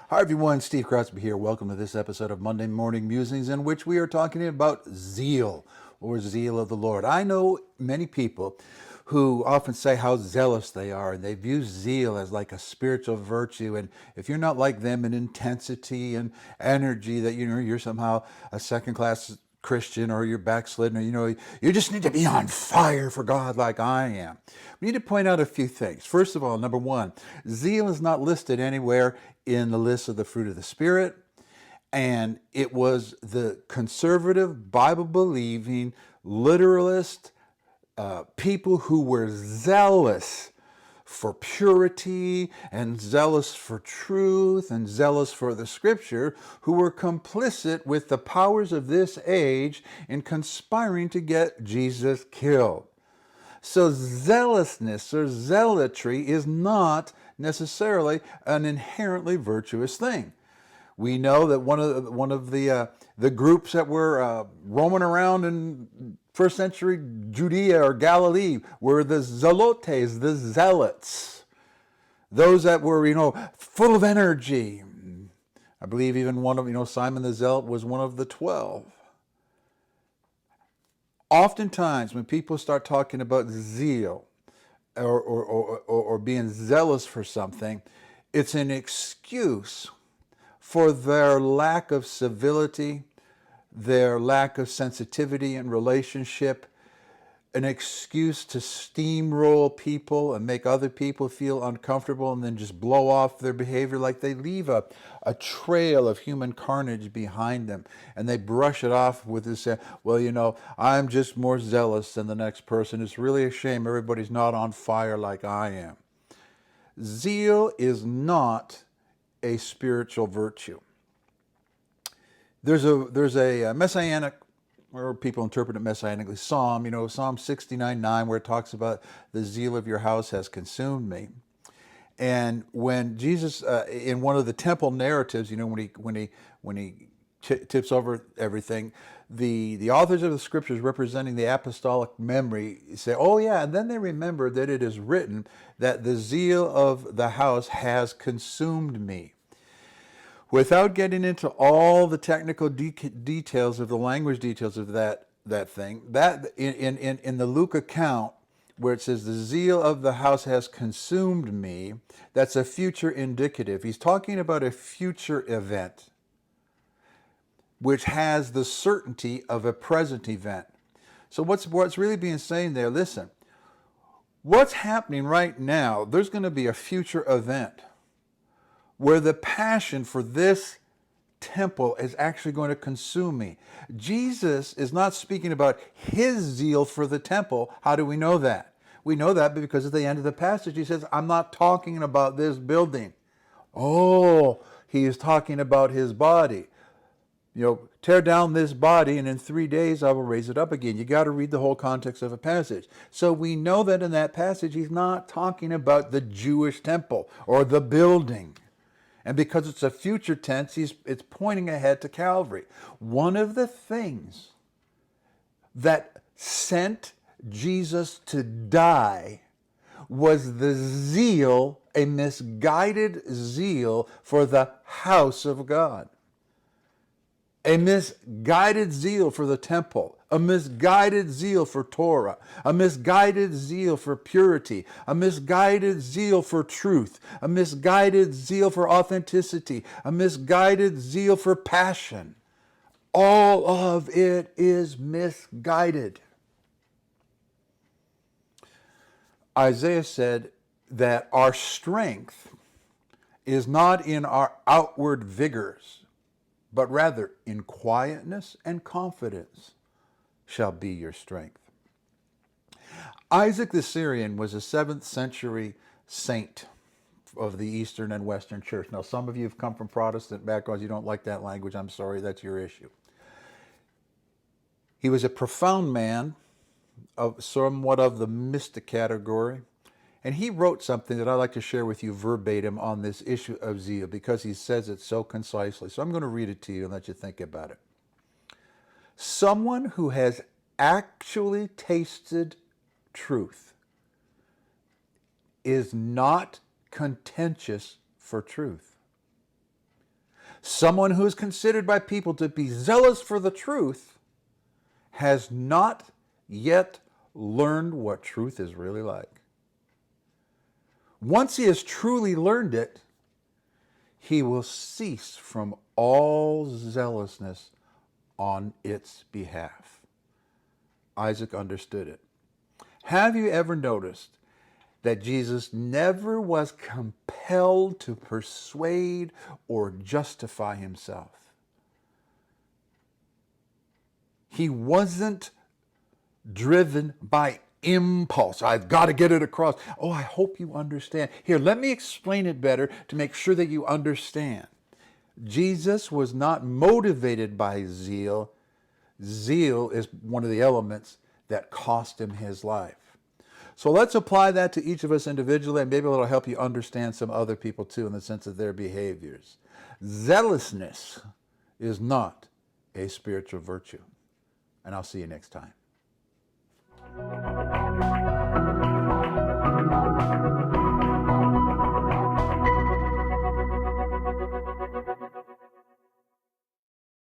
Hi everyone, Steve Crosby here. Welcome to this episode of Monday Morning Musings, in which we are talking about zeal, or zeal of the Lord. I know many people who often say how zealous they are, and they view zeal as like a spiritual virtue. And if you're not like them in intensity and energy, that you're somehow a second class Christian, or you're backslidden, or you just need to be on fire for God like I am. We need to point out a few things. First of all, number one, zeal is not listed anywhere in the list of the fruit of the Spirit, and it was the conservative, Bible-believing, literalist people who were zealous for purity and zealous for truth and zealous for the scripture, who were complicit with the powers of this age in conspiring to get Jesus killed. So zealousness or zealotry is not necessarily an inherently virtuous thing. We know that one of the groups that were roaming around in first century Judea or Galilee were the zelotes, the zealots, those that were full of energy. I believe even one of Simon the Zealot was one of the 12. Oftentimes, when people start talking about zeal or being zealous for something, it's an excuse for their lack of civility, their lack of sensitivity in relationship, an excuse to steamroll people and make other people feel uncomfortable and then just blow off their behavior, like they leave a trail of human carnage behind them and they brush it off with this, well, I'm just more zealous than the next person. It's really a shame everybody's not on fire like I am. Zeal is not a spiritual virtue. There's a messianic, or people interpret it messianically, Psalm, Psalm 69:9, where it talks about the zeal of your house has consumed me. And when Jesus, in one of the temple narratives, when he tips over everything, the authors of the scriptures representing the apostolic memory say, oh yeah, and then they remember that it is written that the zeal of the house has consumed me. Without getting into all the technical details of the language details of that thing, that in the Luke account, where it says the zeal of the house has consumed me, that's a future indicative. He's talking about a future event which has the certainty of a present event. So what's really being said there, listen, what's happening right now, there's going to be a future event where the passion for this temple is actually going to consume me. Jesus is not speaking about his zeal for the temple. How do we know that? We know that because at the end of the passage he says, I'm not talking about this building. Oh, he is talking about his body. Tear down this body and in 3 days I will raise it up again. You got to read the whole context of a passage. So we know that in that passage he's not talking about the Jewish temple or the building. And because it's a future tense, it's pointing ahead to Calvary. One of the things that sent Jesus to die was the zeal, a misguided zeal for the house of God. A misguided zeal for the temple, a misguided zeal for Torah, a misguided zeal for purity, a misguided zeal for truth, a misguided zeal for authenticity, a misguided zeal for passion. All of it is misguided. Isaiah said that our strength is not in our outward vigors, but rather in quietness and confidence shall be your strength. Isaac the Syrian was a 7th century saint of the Eastern and Western Church. Now, some of you have come from Protestant backgrounds. You don't like that language. I'm sorry, that's your issue. He was a profound man, of somewhat of the mystic category. And he wrote something that I'd like to share with you verbatim on this issue of zeal because he says it so concisely. So I'm going to read it to you and let you think about it. Someone who has actually tasted truth is not contentious for truth. Someone who is considered by people to be zealous for the truth has not yet learned what truth is really like. Once he has truly learned it, he will cease from all zealousness on its behalf. Isaac understood it. Have you ever noticed that Jesus never was compelled to persuade or justify himself? He wasn't driven by impulse. I've got to get it across. Oh, I hope you understand. Here, let me explain it better to make sure that you understand. Jesus was not motivated by zeal. Zeal is one of the elements that cost him his life. So let's apply that to each of us individually, and maybe it'll help you understand some other people too in the sense of their behaviors. Zealousness is not a spiritual virtue. And I'll see you next time.